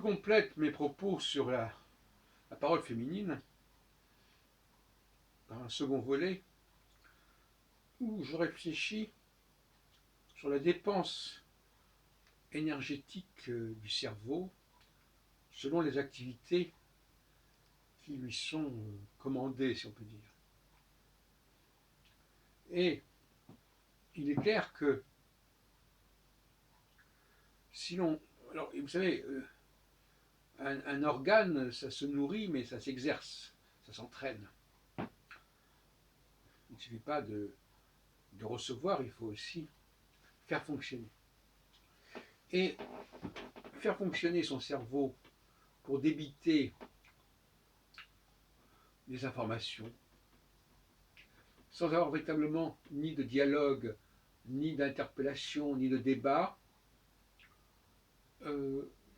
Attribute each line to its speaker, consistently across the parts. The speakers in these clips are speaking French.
Speaker 1: complète mes propos sur la parole féminine par un second volet où je réfléchis sur la dépense énergétique du cerveau selon les activités qui lui sont commandées, si on peut dire. Et il est clair que si l'on... Alors, vous savez, un organe, ça se nourrit, mais ça s'exerce, ça s'entraîne. Il ne suffit pas de recevoir, il faut aussi faire fonctionner. Et faire fonctionner son cerveau pour débiter des informations, sans avoir véritablement ni de dialogue, ni d'interpellation, ni de débat,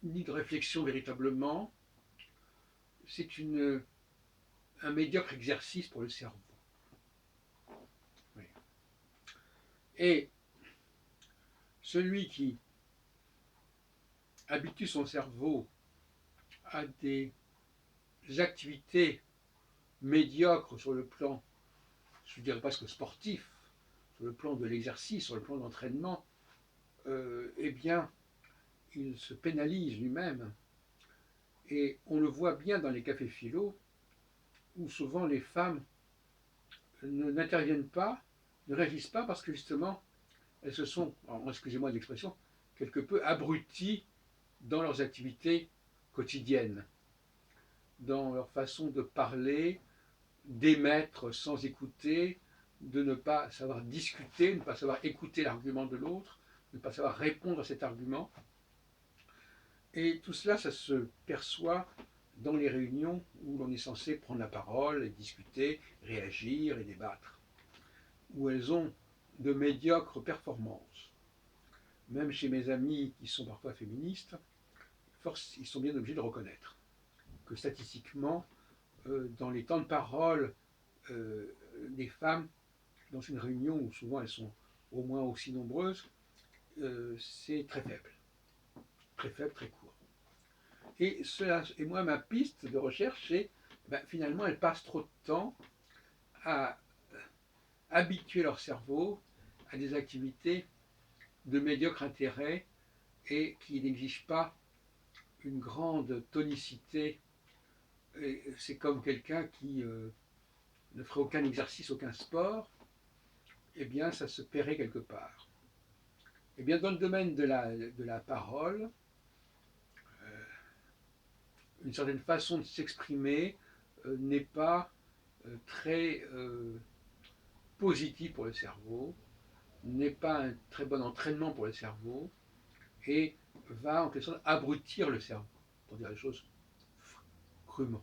Speaker 1: ni de réflexion véritablement, c'est un médiocre exercice pour le cerveau. Oui. Et celui qui habitue son cerveau à des activités médiocres sur le plan, je ne dirais pas ce que sportif, sur le plan de l'exercice, sur le plan d'entraînement, eh bien, il se pénalise lui-même. Et on le voit bien dans les cafés philo, où souvent les femmes n'interviennent pas, ne réagissent pas parce que justement, elles se sont, excusez-moi de l'expression, quelque peu abruties dans leurs activités quotidiennes, dans leur façon de parler, d'émettre sans écouter, de ne pas savoir discuter, de ne pas savoir écouter l'argument de l'autre, de ne pas savoir répondre à cet argument. Et tout cela, ça se perçoit dans les réunions où l'on est censé prendre la parole et discuter, réagir et débattre, où elles ont de médiocres performances. Même chez mes amis qui sont parfois féministes, ils sont bien obligés de reconnaître que statistiquement, dans les temps de parole des femmes, dans une réunion où souvent elles sont au moins aussi nombreuses, c'est très faible, très court. Et moi, ma piste de recherche, c'est finalement, elles passent trop de temps à habituer leur cerveau à des activités de médiocre intérêt et qui n'exigent pas une grande tonicité. C'est comme quelqu'un qui ne ferait aucun exercice, aucun sport, eh bien, ça se paierait quelque part. Eh bien, dans le domaine de la parole, une certaine façon de s'exprimer n'est pas très positive pour le cerveau, n'est pas un très bon entraînement pour le cerveau et va en quelque sorte abrutir le cerveau, pour dire les choses crûment.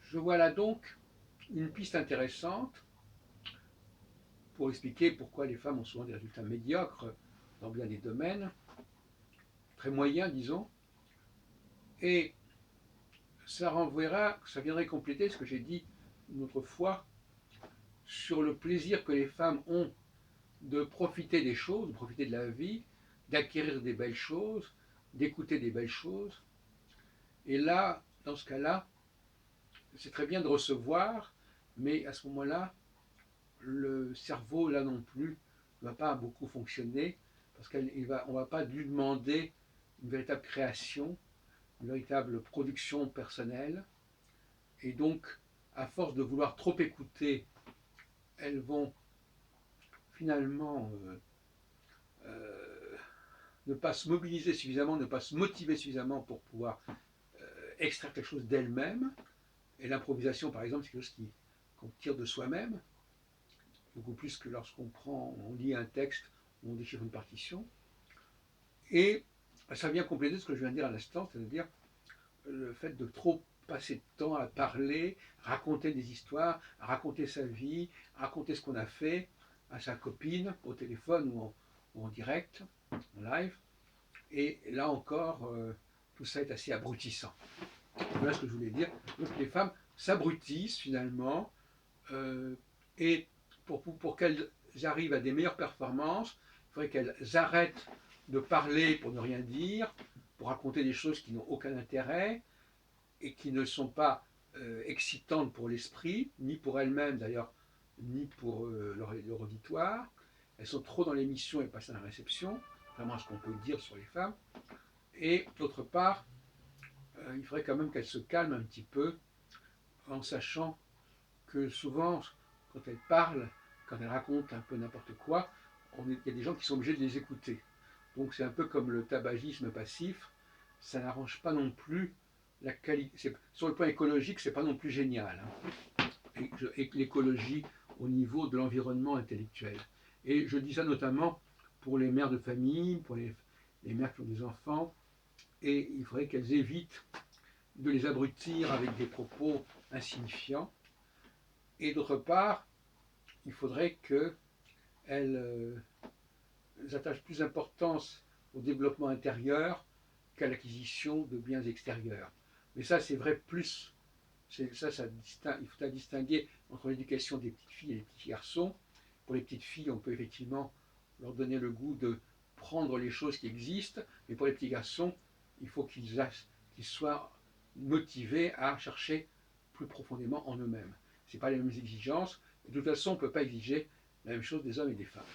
Speaker 1: Je vois là donc une piste intéressante pour expliquer pourquoi les femmes ont souvent des résultats médiocres dans bien des domaines, très moyens disons, et ça viendrait compléter ce que j'ai dit une autre fois sur le plaisir que les femmes ont de profiter des choses, de profiter de la vie, d'acquérir des belles choses, d'écouter des belles choses. Et là, dans ce cas-là, c'est très bien de recevoir, mais à ce moment-là, le cerveau, là non plus, ne va pas beaucoup fonctionner, parce qu'on ne va pas lui demander une véritable création, une véritable production personnelle. Et donc, à force de vouloir trop écouter, elles vont finalement ne pas se mobiliser suffisamment, ne pas se motiver suffisamment pour pouvoir extraire quelque chose d'elles-mêmes. Et l'improvisation, par exemple, c'est quelque chose qu'on tire de soi-même, beaucoup plus que lorsqu'on on lit un texte ou on déchiffre une partition. Et ça vient compléter ce que je viens de dire à l'instant, c'est-à-dire le fait de trop passer de temps à parler, raconter des histoires, raconter sa vie, raconter ce qu'on a fait à sa copine, au téléphone ou en direct, en live. Et là encore, tout ça est assez abrutissant. Voilà ce que je voulais dire. Donc les femmes s'abrutissent finalement, et pour qu'elles arrivent à des meilleures performances, il faudrait qu'elles arrêtent de parler pour ne rien dire, pour raconter des choses qui n'ont aucun intérêt et qui ne sont pas excitantes pour l'esprit, ni pour elles-mêmes d'ailleurs, ni pour leur auditoire. Elles sont trop dans l'émission et pas dans la réception, vraiment ce qu'on peut dire sur les femmes. Et d'autre part, il faudrait quand même qu'elles se calment un petit peu en sachant que souvent, quand elles parlent, quand elles racontent un peu n'importe quoi, il y a des gens qui sont obligés de les écouter. Donc c'est un peu comme le tabagisme passif, ça n'arrange pas non plus la qualité. Sur le plan écologique, c'est pas non plus génial. Hein. Et l'écologie au niveau de l'environnement intellectuel. Et je dis ça notamment pour les mères de famille, pour les mères qui ont des enfants, et il faudrait qu'elles évitent de les abrutir avec des propos insignifiants. Et d'autre part, il faudrait qu'elles attachent plus d'importance au développement intérieur qu'à l'acquisition de biens extérieurs. Mais ça, c'est vrai plus. Il faut distinguer entre l'éducation des petites filles et des petits garçons. Pour les petites filles, on peut effectivement leur donner le goût de prendre les choses qui existent, mais pour les petits garçons, il faut qu'ils soient motivés à chercher plus profondément en eux-mêmes. Ce n'est pas les mêmes exigences. De toute façon, on ne peut pas exiger la même chose des hommes et des femmes.